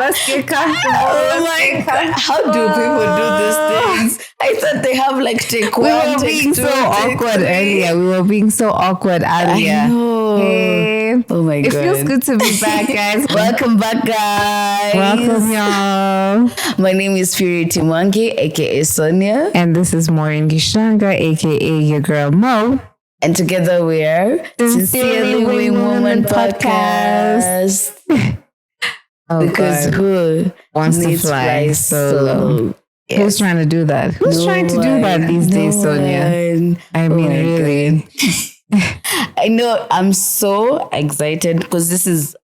Let's get comfortable. Oh my God. How do people do these things? I thought they have like take one, We were take being two, so take awkward three. earlier. We were being so awkward earlier. I know. Hey. Oh my It God. feels good to be back, guys. Welcome back, guys. Welcome, y'all. My name is Purity Mwangi, aka Sonia. And this is Maureen Gishanga, aka your girl Mo. And together we are Sincerely Wing Woman Podcast. Because God. who Wants to needs fly solo? Yes. Who's trying to do that? Who's trying to do that these days, Sonia? I mean, really. I know. I'm so excited because this is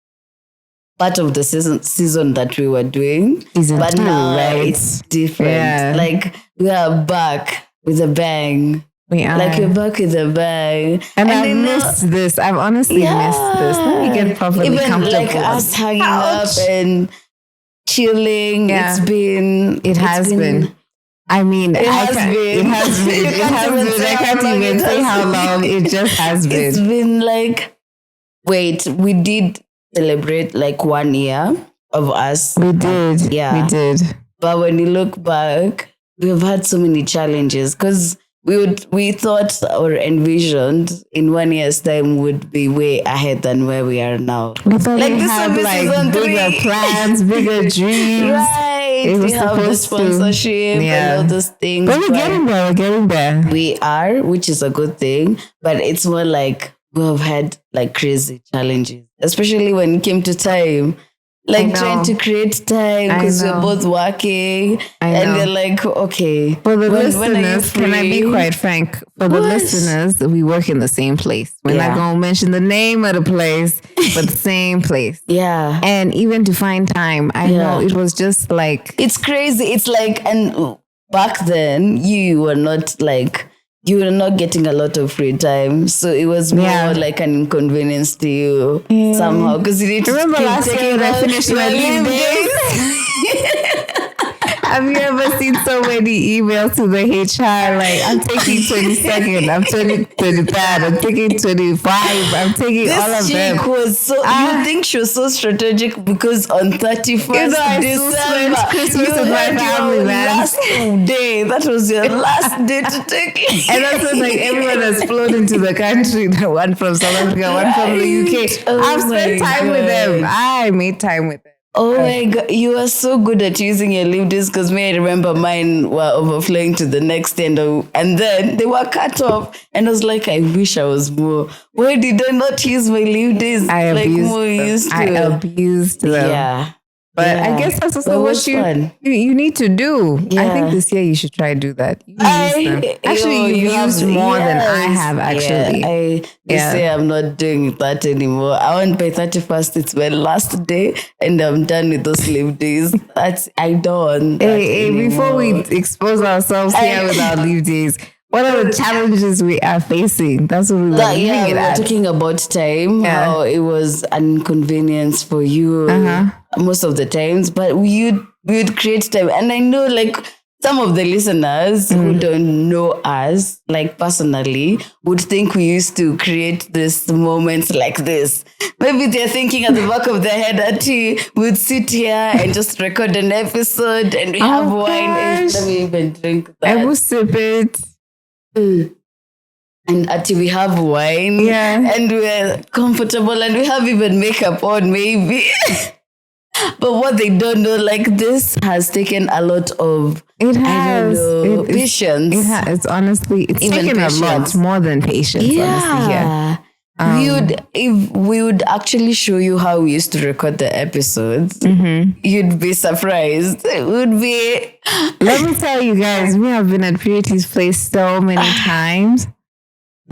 part of the season that we were doing. Season but 2, now right? it's different. Yeah. Like we are back with a bang. We are. Like we're back with a bang. And I've missed this. I've honestly missed this. Let me get properly Even comfortable. like us hanging up and chilling. Yeah. It has been. I mean, It has been. I can't even say how long. It just has been. It's been like, wait, we did celebrate like 1 year of us. We did. Yeah. We did. But when you look back, we've had so many challenges because we thought or envisioned in 1 year's time would be way ahead than where we are now. We thought Like we this had will be like season bigger 3. plans, bigger dreams. Right. It was We have the supposed to. sponsorship and all those things. But we're getting there. We're getting there. We are, which is a good thing. But it's more like we have had like crazy challenges, especially when it came to time. Like trying to create time because we're both working. And they're like, okay. For the when are you listeners, can I be free? quite frank? For the listeners, we work in the same place. We're not going to mention the name of the place, but the same place. Yeah. And even to find time, I know it was just like... It's crazy. It's like, and back then, you were not like... You were not getting a lot of free time. So it was more like an inconvenience to you somehow. Because you need to remember keep last year taking when I all finished my your leave days? Have you ever seen so many emails to the HR? Like, I'm taking 22nd, I'm taking 23rd, I'm taking 25, I'm taking all of them. This chick was so, you think she was so strategic because on 31st December, Christmas you with my had family, your man. last day. That was your last day to take it. And that's when like everyone has flown into the country. The one from South Africa, one from the UK. Oh I've spent my time with them. God. I made time with them. Oh my God, you are so good at using your leave days because me, I remember mine were overflowing to the next end and then they were cut off. And I was like, I wish I was more. Why did I not use my leave days I like abused more them. used to? I abused them. Yeah. But I guess that's also But it what was fun. you need to do. I Yeah. think this year you should try to do that. You use them. Actually, you used more than I have, actually. Yeah, they say I'm not doing that anymore. I want by 31st, it's my last day and I'm done with those leave days. I don't want that Before we anymore. expose ourselves here with our leave days, what are the challenges we are facing? That's what we were leaving we it were at. talking about time, how it was an inconvenience for you most of the times, but we would create time. And I know like some of the listeners who don't know us, like personally, would think we used to create this moments like this. Maybe they're thinking at the back of their head that we would sit here and just record an episode and we have wine. Let me even drink that. I will sip it. And until we have wine, and we're comfortable, and we have even makeup on, maybe. But what they don't know, like this has taken a lot of patience. It's honestly, it's Even taken patience. a lot more than patience. Honestly, If we would actually show you how we used to record the episodes, you'd be surprised. It would be. Let me tell you guys, we have been at Purity's place so many times.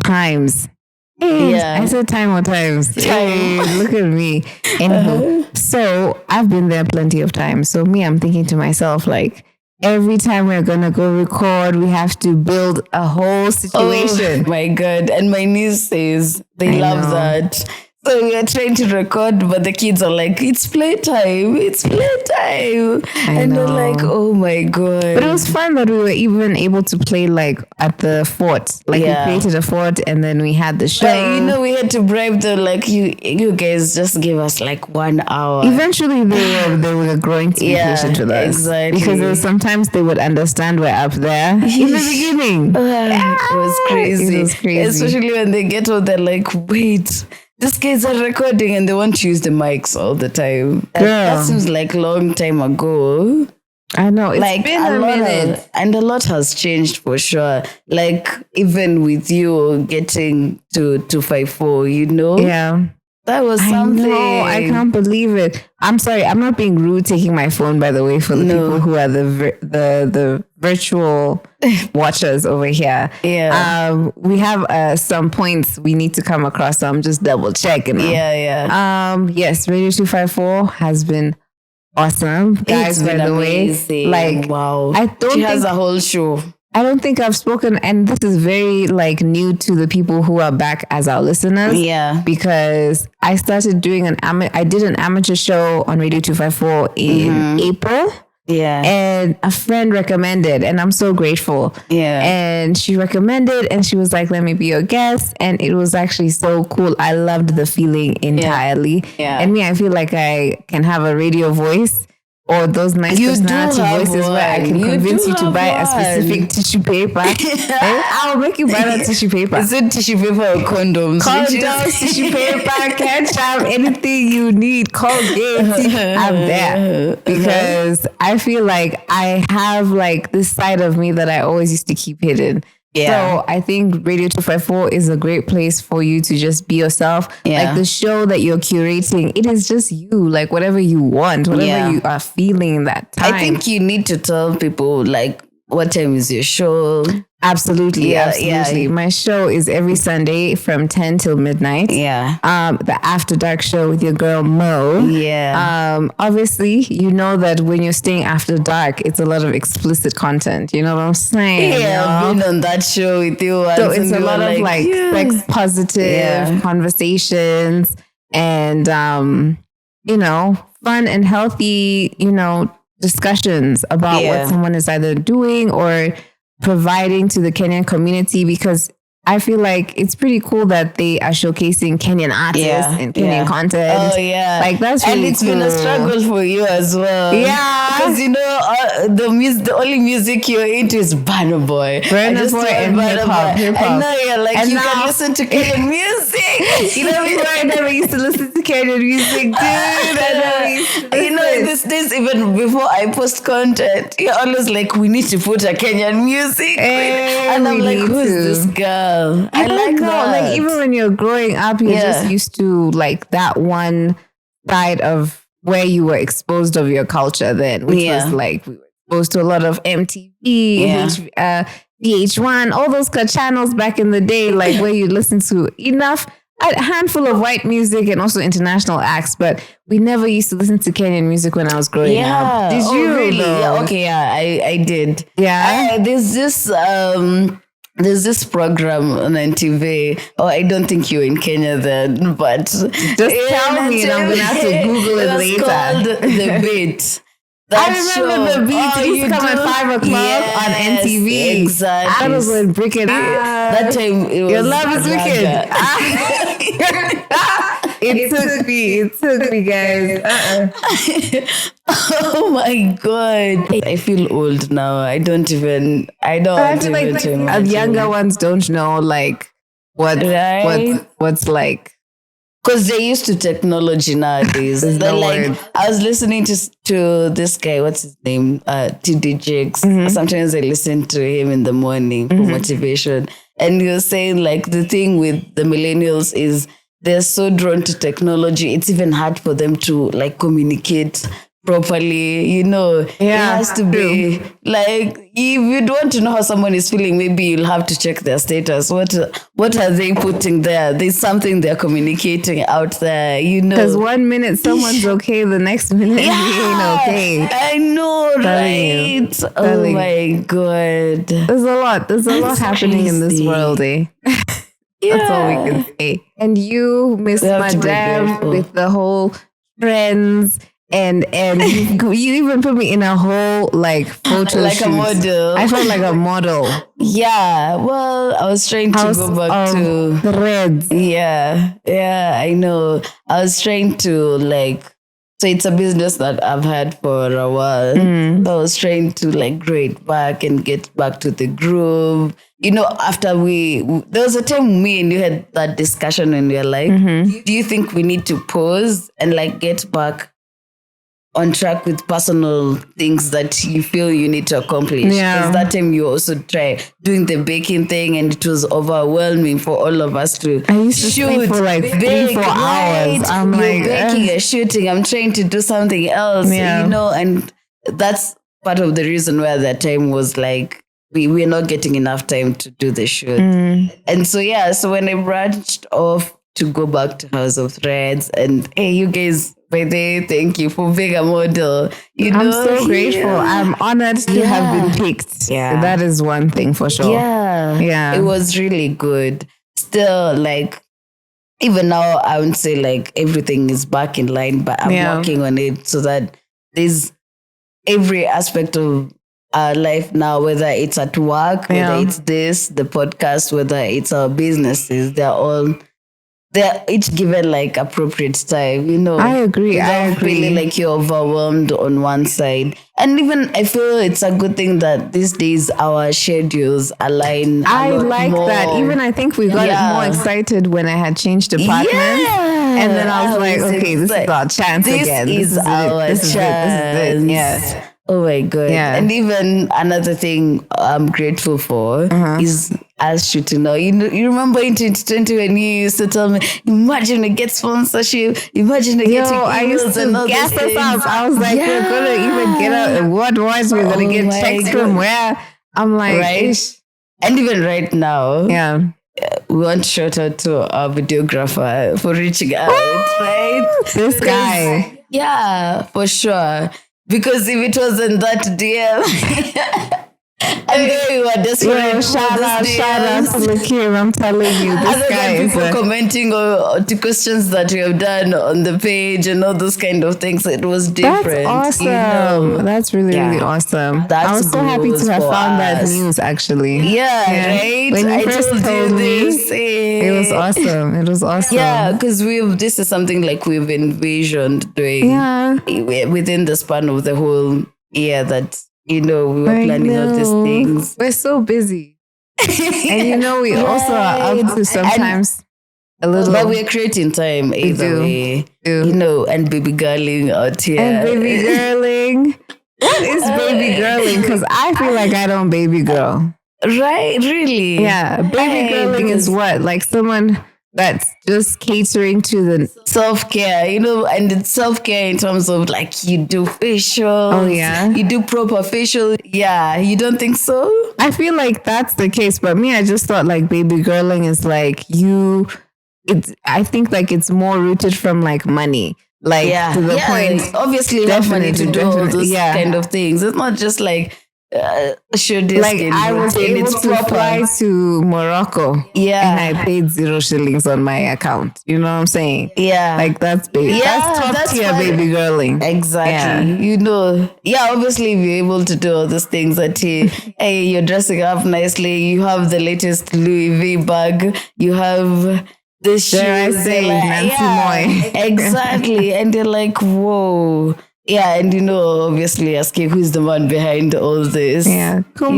I said time or times. Hey, look at me. Anywho, so I've been there plenty of times. So I'm thinking to myself, like, every time we're going to go record, we have to build a whole situation. Oh my God. And my niece says they love that. So we are trying to record, but the kids are like, it's playtime, it's playtime. And we're like, oh my God. But it was fun that we were even able to play like at the fort. Like we created a fort and then we had the show. But we had to bribe them, like you guys just give us like 1 hour. Eventually they were growing to be patient with us. Exactly. Because sometimes they would understand we're up there in the beginning. It was crazy. It was crazy. Especially when they get out, they're like, wait, these guys are recording and they want to use the mics all the time. That seems like a long time ago. I know. It's like been a minute. And a lot has changed for sure. Like even with you getting to 254, Yeah. That was something. I can't believe it. I'm sorry. I'm not being rude taking my phone, by the way, for the people who are the virtual watchers over here. Yeah. We have some points we need to come across, so I'm just double checking them. Yeah. Yes, Radio 254 has been awesome. Guys, by the amazing. way. Like, wow. She has a whole show. I don't think I've spoken, and this is very like new to the people who are back as our listeners. Yeah. Because I started doing I did an amateur show on Radio 254 in April. Yeah. And a friend recommended, and I'm so grateful. Yeah. And she recommended, and she was like, let me be your guest. And it was actually so cool. I loved the feeling entirely. Yeah. And me, I feel like I can have a radio voice. Or those nice personality voices where I can convince you to buy a specific tissue paper. I'll make you buy that tissue paper. Is it tissue paper or condoms? Condoms, tissue paper, ketchup, anything you need. Colgate, I'm there. Because I feel like I have like this side of me that I always used to keep hidden. Yeah. So I think Radio 254 is a great place for you to just be yourself. Yeah. Like the show that you're curating, it is just you, like whatever you want, whatever you are feeling that time. I think you need to tell people like what time is your show. Absolutely. My show is every Sunday from 10 till midnight. Yeah. The After Dark show with your girl Mo. Yeah. Obviously, you know that when you're staying after dark, it's a lot of explicit content. You know what I'm saying? Yeah, I've been on that show with you. So it's a lot of like sex positive conversations and fun and healthy, discussions about what someone is either doing or providing to the Kenyan community, because I feel like it's pretty cool that they are shocasing Kenyan artists and Kenyan content. Oh yeah, like that's really and it's cool. been a struggle for you as well. Yeah, because the only music you're into is Burna Boy, and hip hop. I know you're like, and you now, can listen to Kenyan music. Before I never used to listen to Kenyan music, dude. These days, even before I post content, you're always like, we need to put a Kenyan music, and I'm like, who's this girl? I like that. Like even when you're growing up, you're just used to like that one side of where you were exposed of your culture then, which was like we were exposed to a lot of MTV, VH1, all those channels back in the day, like where you listen to a handful of white music and also international acts, but we never used to listen to Kenyan music when I was growing up. Did you really? though? Yeah, okay, I did. Yeah. There's this program on NTV. Oh, I don't think you were in Kenya then, but just tell me and I'm going to have to Google it later. It's called The Beat. I remember The Beat. It used to come at 5 o'clock on NTV. Exactly. I was with Brick and that time it was Your Love is Wicked. It took me, guys. Oh my God. I feel old now. I don't even younger ones don't know like what's like. Because they're used to technology nowadays. I was listening to this guy, what's his name? TD Jakes. Sometimes I listen to him in the morning for motivation. And he was saying like the thing with the millennials is they're so drawn to technology. It's even hard for them to like communicate properly, it has to be like, if you don't want to know how someone is feeling, maybe you'll have to check their status. What are they putting there? There's something they're communicating out there, because 1 minute someone's okay, the next minute he ain't okay. I know, right? Oh my God, there's a lot happening in this world, eh? That's all we can say. And you, Miss We have to be Madame, grateful. with the whole friends. And you even put me in a whole like photo Like a shoot. model. I felt like a model. Yeah. Well, I was trying to House go back of to. Threads. Yeah. Yeah, I know. I was trying to like. So it's a business that I've had for a while. So I was trying to like grow it back and get back to the groove. You know, after there was a time me and you had that discussion and you're like, do you think we need to pause and like get back on track with personal things that you feel you need to accomplish? Yeah. Because that time you also try doing the baking thing and it was overwhelming for all of us to I used to sleep for like 3-4 hours. I'm You're like, baking, you're shooting, I'm trying to do something else, Yeah. you know, and that's part of the reason why that time was like, we're not getting enough time to do the shoot. And so, yeah, so when I branched off to go back to House of Threads, and hey, you guys, by the way, thank you for being a model. You know, I'm so grateful. I'm honored to have been picked. Yeah. That is one thing for sure. Yeah. Yeah. It was really good. Still, like, even now, I would say like everything is back in line, but I'm working on it so that there's every aspect of our life now, whether it's at work, whether it's this, the podcast, whether it's our businesses, they're each given like appropriate time, you know. I agree. Without feeling like you're overwhelmed on one side. And even I feel it's a good thing that these days our schedules align. I like more. that. Even I think we got more excited when I had changed departments. Yeah. And then I was like, okay, this is our chance again. This is our chance. This is it. Yeah. Oh my God. Yeah. And even another thing I'm grateful for is us shooting now. You know, you remember in 2020 when you used to tell me, imagine we get sponsorship, imagine we get I used to gas us up. I was like, we're going to even get a what was we're going to get checks from where? I'm like, right? And even right now, we want to shout out to our videographer for reaching out, right? This guy. Yeah, for sure. Because if it wasn't that DM, and then we were desperate. Shout out to Lakim. I'm telling you, this guy is people commenting to questions that we have done on the page and all those kind of things. It was different. That's awesome. You know? That's really awesome. I was so happy to have found that news actually. Yeah, right. When you I first told me, it was awesome. It was awesome. Yeah, because this is something like we've envisioned doing. Yeah. Within the span of the whole year that. You know, we were planning all these things. We're so busy. And you know, we also are up to sometimes a little. But we're creating time either way. You know, and baby girling out here. And baby girling. What is baby girling? Because I feel like I don't baby girl. Right? Really? Yeah. Baby girling is what? Like someone that's just catering to the self-care, you know, and it's self-care in terms of like you do facials. Oh yeah. You do proper facial. Yeah. You don't think so? I feel like that's the case, but me, I just thought like baby girling is like I think like it's more rooted from like money. Like to the point. Obviously you have money to do all those kind of things. It's not just like should this like I was able to fly to Morocco, and I paid 0 shillings on my account. You know what I'm saying? Yeah, like that's big. That's top tier baby girling. Exactly. Yeah. You know, obviously you're able to do all these things that hey, you're dressing up nicely. You have the latest Louis V bag. You have the shoes. Dare I say, Nancy Moy. Exactly, and they're like, whoa. Yeah, and you know, obviously asking who's the man behind all this. Yeah, could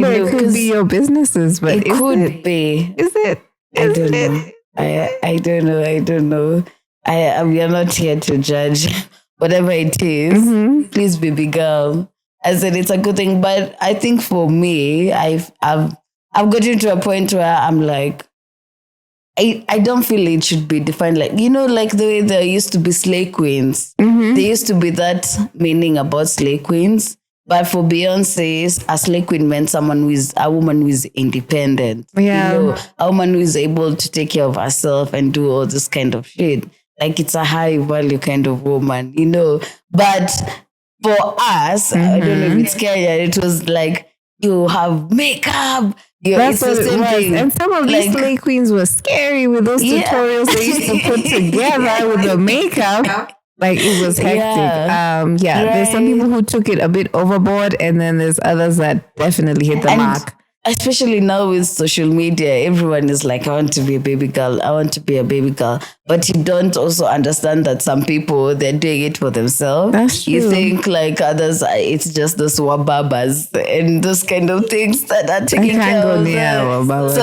be your businesses, but it could be. Is it? I don't know. I don't know. We are not here to judge. Whatever it is, please, baby girl. I said it's a good thing, but I think for me, I've gotten to a point where I'm like, I don't feel it should be defined like, you know, like the way there used to be slay queens. There used to be that meaning about slay queens. But for Beyonce, a slay queen meant a woman who is independent. Yeah. You know, a woman who is able to take care of herself and do all this kind of shit. Like it's a high value kind of woman, you know. But for us, I don't know if it's scary. It was like, you have makeup. That's what it was. And some of these slay queens were scary with those tutorials they used to put together with the makeup. Like it was hectic. There's some people who took it a bit overboard, and then there's others that definitely hit the mark. Especially now with social media, everyone is like, I want to be a baby girl. I want to be a baby girl. But you don't also understand that some people, they're doing it for themselves. That's true. You think like others, it's just those wababas and those kind of things that are taking care of them. So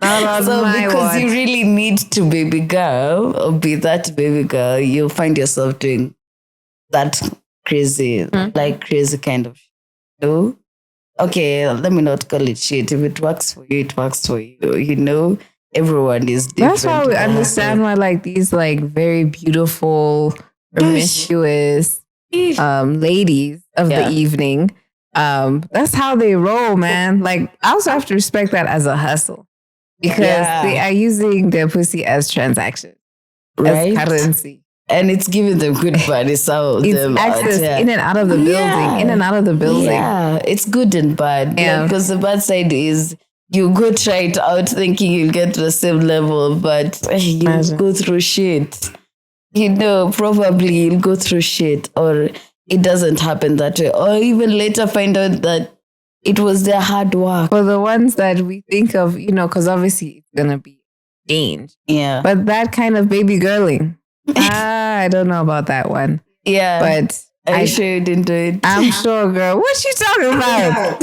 because you really need to baby girl or be that baby girl, you find yourself doing that crazy, like crazy kind of shit. Okay, let me not call it shit. If it works for you, it works for you. You know, everyone is different. That's why we understand why like these like very beautiful, promiscuous ladies of the evening. That's how they roll, man. Like I also have to respect that as a hustle. Because they are using their pussy as transaction, as currency. And it's giving them good body. So it's access in and out of the building, in and out of the building. Yeah, it's good and bad. Yeah, because the bad side is you go try it out thinking you'll get to the same level, but you go through shit. You know, probably you'll go through shit or it doesn't happen that way. Or even later find out that it was their hard work. For the ones that we think of, you know, because obviously it's going to be change. Yeah. But that kind of baby girling. I don't know about that one. Yeah. But are you sure you didn't do it? I'm sure, girl. What you talking about?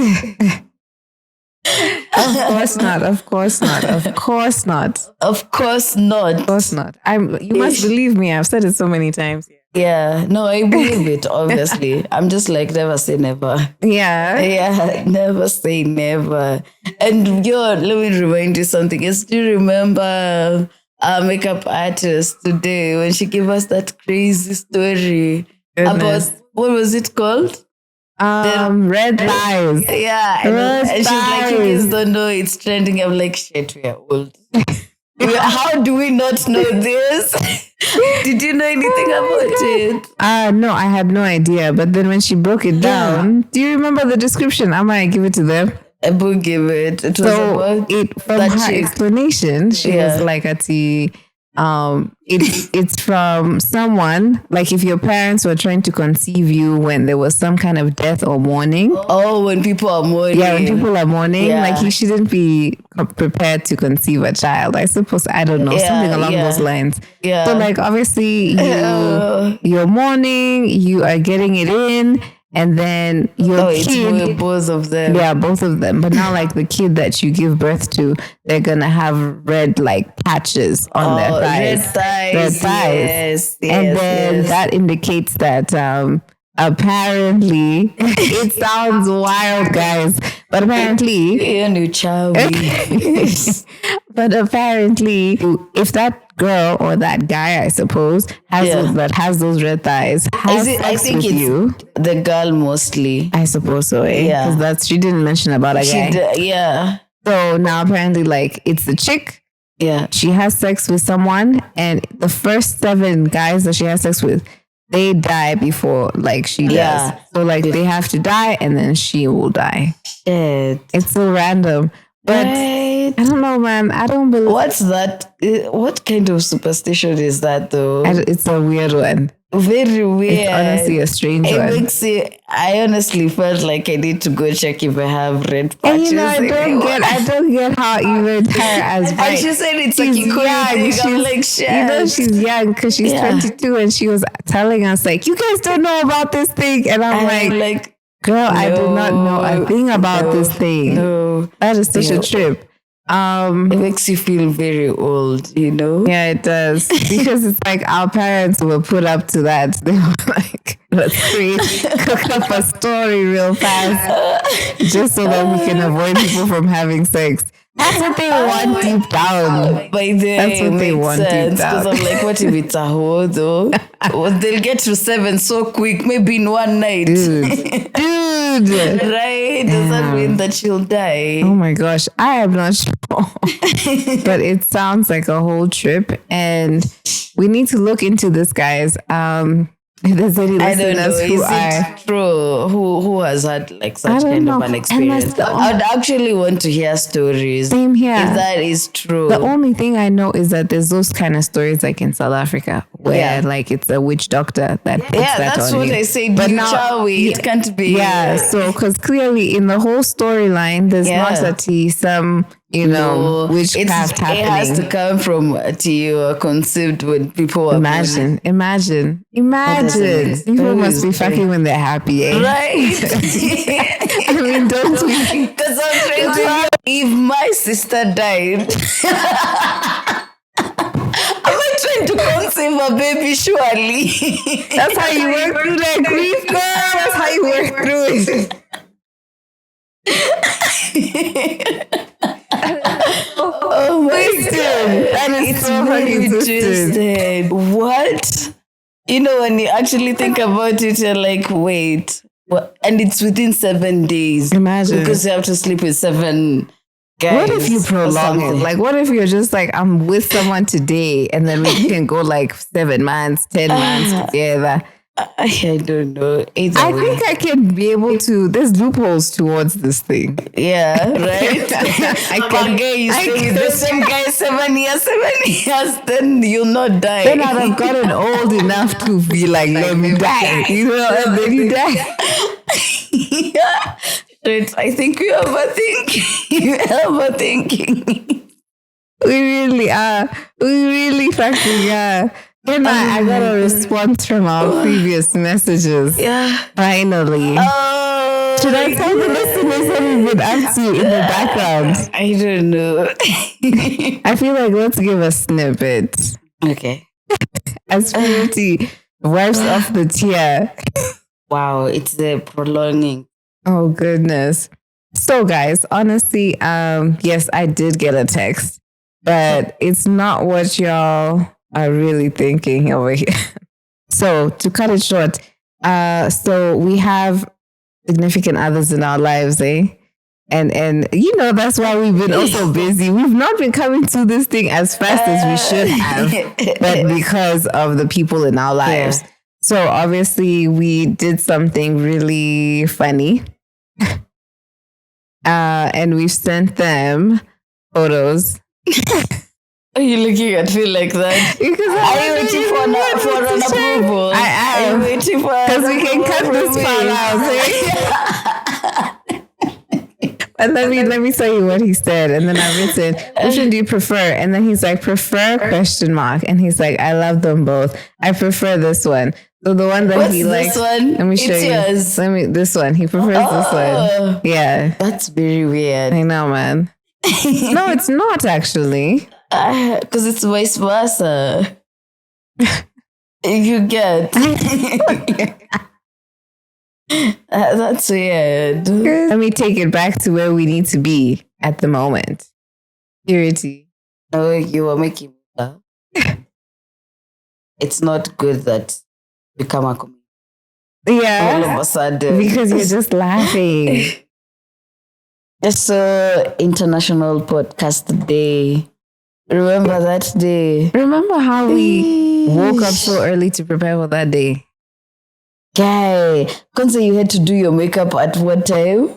Of course not. Of course not. Of course not. Of course not. Of course not. You must believe me. I've said it so many times. Yeah. No, I believe it, obviously. I'm just like, never say never. Yeah. Yeah. Never say never. And let me remind you something. Do you remember our makeup artist today when she gave us that crazy story about, what was it called? Red thighs. Yeah. And she's like, you guys don't know it's trending. I'm like, shit, we are old. How do we not know this? Did you know anything about it? No, I had no idea. But then when she broke it down, do you remember the description? I might give it to them. I will give it. It was about from her explanation, she was like, it's from someone, like if your parents were trying to conceive you when there was some kind of death or mourning. Oh, when people are mourning. Yeah, when people are mourning, like you shouldn't be prepared to conceive a child. I suppose, I don't know, something along those lines. Yeah. So like obviously you're mourning, you are getting it in. And then your kid, it's both of them. Yeah, both of them. But now, like the kid that you give birth to, they're gonna have red like patches on their thighs. Red thighs. Yes, and then that indicates that apparently it sounds wild, guys. But apparently, but apparently, if that girl or that guy, I suppose, has those red thighs, I think it's the girl mostly. I suppose so. Yeah, because she didn't mention about a guy. Yeah. So now apparently, like it's the chick. Yeah. She has sex with someone, and the first 7 guys that she has sex with, they die before like she does. So like they have to die and then she will die. Shit. It's so random. But I don't know, man. I don't believe. What's that? What kind of superstition is that though? It's a weird one. Very weird. It's honestly a strange one. I honestly felt like I need to go check if I have red patches. And I don't get how even her as bright. And she said it's like you young. I'm like, shit. You know she's young because she's 22 and she was telling us like, you guys don't know about this thing. And I'm like, girl, no, I do not know a thing about this thing. No. That is such a trip. It makes you feel very old, you know? Yeah, it does. Because it's like our parents were put up to that. They were like, let's cook up a story real fast just so that we can avoid people from having sex. That's what they want deep down. That's what they want deep down. Because I'm like, what if it's a hoe though? They'll get to 7 so quick, maybe in one night. Dude. Right? Does that mean that she'll die? Oh my gosh. I am not sure. But it sounds like a whole trip. And we need to look into this, guys. If there's any I don't know. listeners Is who it are, true? Who has had like I such don't kind know. of an And that's experience? the I'd actually want to hear stories. same here. If that is true. The only thing I know is that there's those kind of stories like in South Africa where like it's a witch doctor that puts that that's on what you. I said. But You now, Chawi, it can't be. yeah. So because clearly in the whole storyline, there's not some witchcraft happening. It has to come from you conceived when people were Imagine. amazing. People That must is be fucking when they're happy, eh? right. I mean, don't we? Because I'm trying to. If my sister died, am I trying to conceive a baby? Surely. That's how you work through that grief, girl. That's how you work through it. Oh my God. That is It's so really twisted. twisted. What? You know, when you actually think about it, you're like, wait. What? And it's within 7 days. Imagine. Because you have to sleep with 7 guys. What if you prolong it? something. Like, what if you're just like, I'm with someone today and then we can go like 7 months, 10 months together? I don't know. Either I way. think I can be able to. There's loopholes towards this thing. Yeah, right? I can. Okay, you I stay with the same guy 7 years, then you'll not die. Then I'd have gotten old enough to be like, let me die. You know, and then you die. Yeah. Right. I think we are overthinking. Overthinking. We really are. We really fucking are. Then I got a response from our previous messages. Yeah. Finally. Oh. Should I tell the listeners what we've been up to in the background? I don't know. I feel like let's give a snippet. Okay. As Purity wipes off the tear. Wow, it's the prolonging. Oh goodness. So guys, honestly, yes, I did get a text, but it's not what y'all are really thinking over here. So to cut it short, so we have significant others in our lives, eh? And you know, that's why we've been also busy. We've not been coming to this thing as fast as we should have, but because of the people in our lives. Yeah. So obviously we did something really funny. And we've sent them photos. Are you looking at me like that? Because Are you waiting for an approval? I am. Are you waiting for Because we can cut this part out. And let me tell you what he said. And then I've written, which one do you prefer? And then he's like, prefer ? And he's like, I love them both. I prefer this one. So the one that What's he likes. this one? Let me show It's you. yours. This one. He prefers this one. Yeah. That's very weird. I know, man. No, it's not actually. Because it's vice versa. You get. That's weird. Let me take it back to where we need to be at the moment. Purity. Oh, you are making me laugh. It's not good that you become a comedian. Yeah. All of a sudden. Because you're just laughing. So, International Podcast Day. Remember that day? Remember how we woke up so early to prepare for that day? Guy, Konse, you had to do your makeup at what time?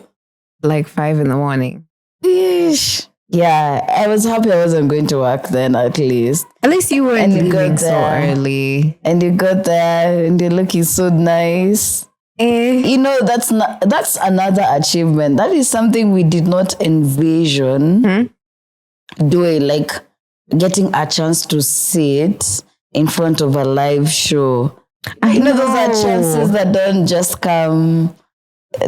Like 5 a.m. Eesh. Yeah, I was happy I wasn't going to work then at least. At least you weren't leaving so early. And you got there and you're looking so nice. You know, that's another achievement. That is something we did not envision doing, like getting a chance to sit in front of a live show. You know, those are chances that don't just come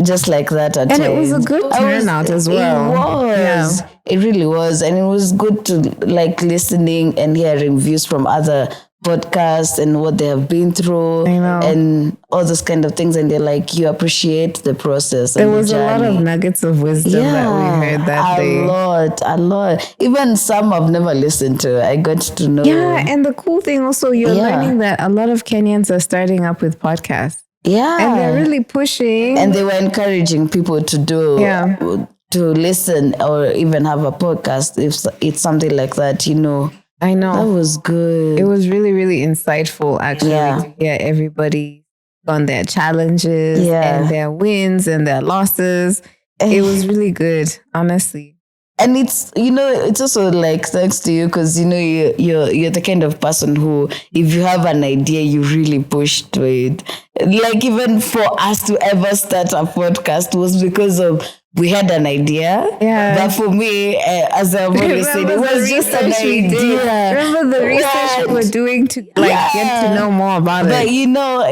just like that at times. And it was a good turnout as well. It was. Yeah. It really was. And it was good to like listening and hearing views from other podcasts and what they have been through and all those kind of things. And they're like, you appreciate the process. There was a lot of nuggets of wisdom that we heard that day. A lot. Even some I've never listened to. I got to know. Yeah, and the cool thing also, you're learning that a lot of Kenyans are starting up with podcasts. Yeah. And they're really pushing. And they were encouraging people to to listen or even have a podcast if it's something like that, you know. I know. That was good. It was really, really insightful, actually, to hear everybody's on their challenges and their wins and their losses. It was really good, honestly. And it's, it's also like thanks to you because, you're the kind of person who, if you have an idea, you really push to it. Like even for us to ever start a podcast was because of we had an idea. Yeah. But for me, as I've always said, it was just an idea. Remember the research we were doing to get to know more about it. But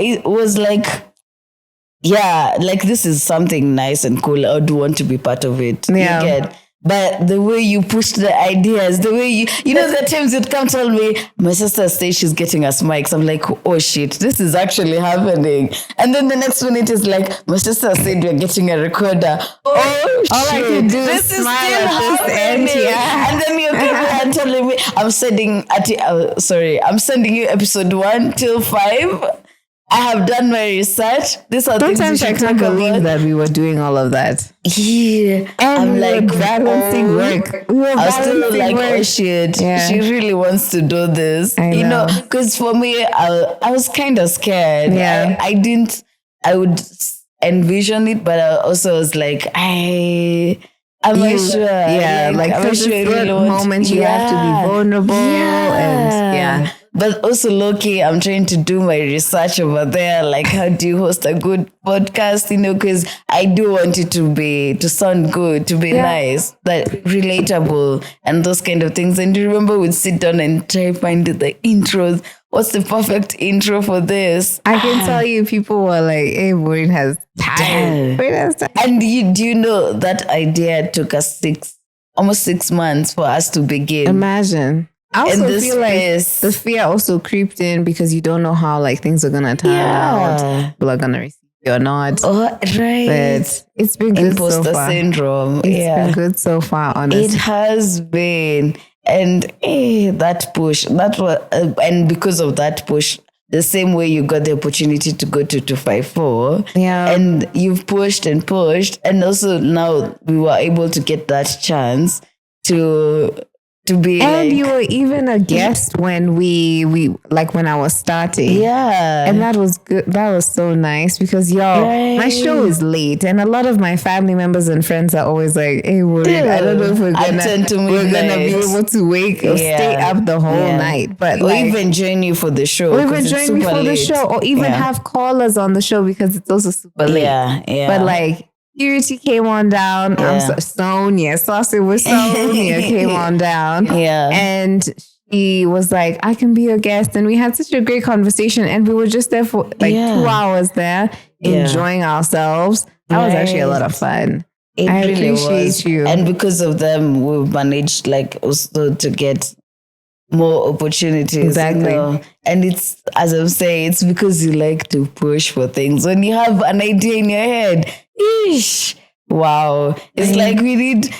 it was like, like this is something nice and cool. I do want to be part of it. Yeah. You get? But the way you push the ideas, the way the times you'd come tell me, my sister says she's getting us mics. I'm like, oh shit, this is actually happening. And then the next minute is like, my sister said we're getting a recorder. Oh shit. All I can do this is smile at this end. Yeah. And then you're coming and telling me, I'm sending you episode 1 till 5. I have done my research. Sometimes I can't believe that we were doing all of that. Yeah. And I'm like balancing work. We were I was still like, work. oh shit, she really wants to do this. Because for me, I was kind of scared. Yeah. I would envision it, but I also was like, I'm not sure. Yeah, like I'm sure really moment you have to be vulnerable and But also, low-key, I'm trying to do my research over there. Like, how do you host a good podcast? Because I do want it to sound good, to be nice, but relatable, and those kind of things. And you remember we'd sit down and try to find the intros. What's the perfect intro for this? I can tell you, people were like, hey, Maureen has time. And do you know that idea took us almost 6 months for us to begin? Imagine. I also feel like the fear also creeped in because you don't know how things are gonna turn out. People are gonna receive you or not. Oh, right. But it's been good Imposter so far. syndrome. It's been good so far, honestly. It has been. And that push, and because of that push, the same way you got the opportunity to go to 254. Yeah. And you've pushed and pushed. And also now we were able to get that chance to be and you were even a guest when we when I was starting. Yeah. And that was good. That was so nice because my show is late and a lot of my family members and friends are always like, hey, I don't know if we're gonna be able to wake or stay up the whole night. But or even join you for the show. Or even join me for the show. Or even have callers on the show because it's also super late. Yeah. But security came on down. Sonia came on down. Yeah. And she was like, I can be your guest. And we had such a great conversation. And we were just there for 2 hours there, enjoying ourselves. That was actually a lot of fun. I really appreciate you. And because of them, we've managed also to get more opportunities. Exactly. And it's, as I'm saying, it's because you like to push for things. When you have an idea in your head, wow. It's like we need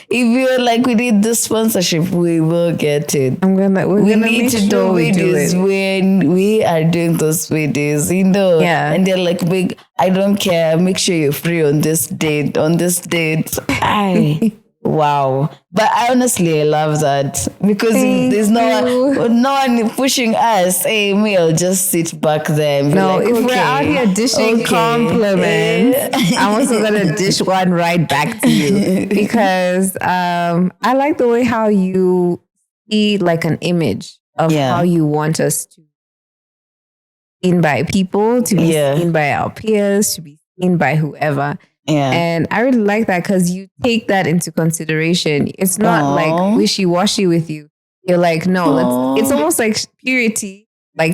the sponsorship, we will get it. We need to do videos when we are doing those videos, Yeah. And they're like, big, I don't care, make sure you're free on this date. Wow. But I honestly love that because there's no one pushing us. Hey, I'll just sit back there and be if we're out here dishing compliments, I'm also going to dish one right back to you because I like the way how you see an image of how you want us to be seen by people, to be seen by our peers, to be seen by whoever. Yeah. And I really like that because you take that into consideration. It's not wishy-washy with you. You're like, no, it's almost like purity,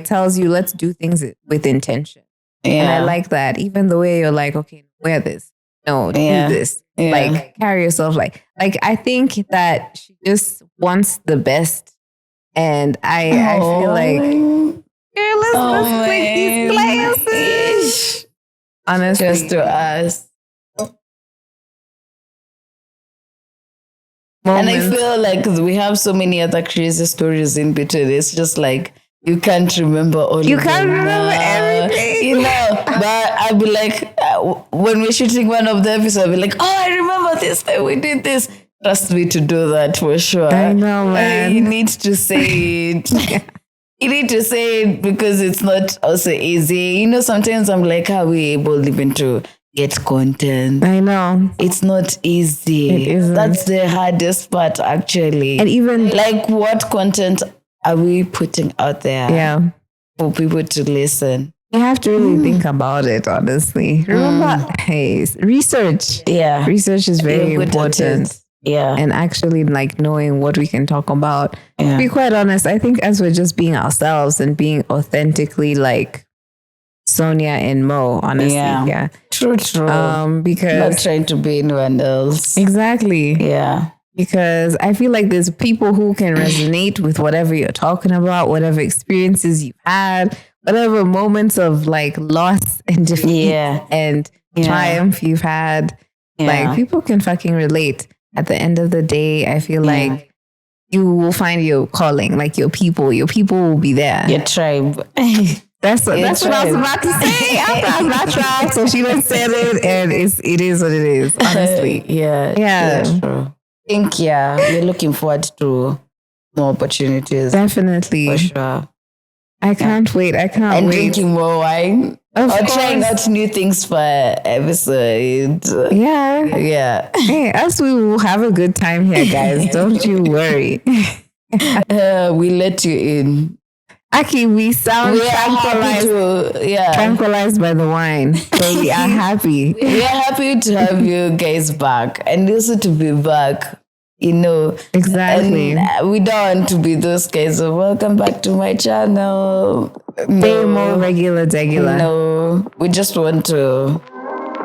tells you, let's do things with intention. Yeah. And I like that. Even the way you're like, okay, wear this. No, do this. Yeah. Carry yourself I think that she just wants the best. And I feel like, let's make these glasses. Honestly. Just to us. Moments. And I feel like we have so many other crazy stories in between. It's just you can't remember all of them. You can't remember everything. But I'll be like, when we're shooting one of the episodes, I'll be like, oh, I remember this time we did this. Trust me to do that for sure. I know, man. You need to say it. You need to say it because it's not also easy. You know, sometimes I'm like, how are we able even to get content? I know. It's not easy. It isn't. That's the hardest part, actually. And even like, what content are we putting out there for people to listen? You have to really think about it, honestly. Remember, hey, research. Yeah. Research is very important. Yeah. And actually like knowing what we can talk about. Yeah. To be quite honest, I think as we're just being ourselves and being authentically like Sonia and Mo, honestly. Yeah. True. Because not trying to be anyone else. Exactly. Yeah. Because I feel like there's people who can resonate with whatever you're talking about, whatever experiences you've had, whatever moments of like loss and defeat and triumph you've had. Like people can fucking relate. At the end of the day, I feel like you will find your calling, like your people will be there. Your tribe. That's what I was about to say. I'm not tribe, so she just said it, and it is what it is. Honestly, yeah. True. I think we're looking forward to more opportunities. Definitely, for sure. I can't wait. I can't and wait. Drinking more wine. Or trying out new things for episode. Yeah. Hey, us, we will have a good time here, guys. Don't you worry. We let you in. Aki, we sound tranquilized by the wine. So we are happy. We are happy to have you guys back and also to be back. You know, exactly. And we don't want to be those guys. So welcome back to my channel. Stay more regular. No, we just want to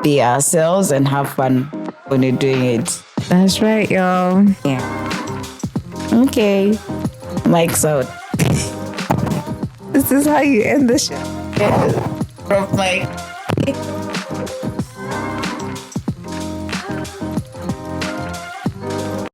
be ourselves and have fun when you're doing it. That's right, y'all. Yeah. Okay. Mike's out. This is how you end the show. Drop mic.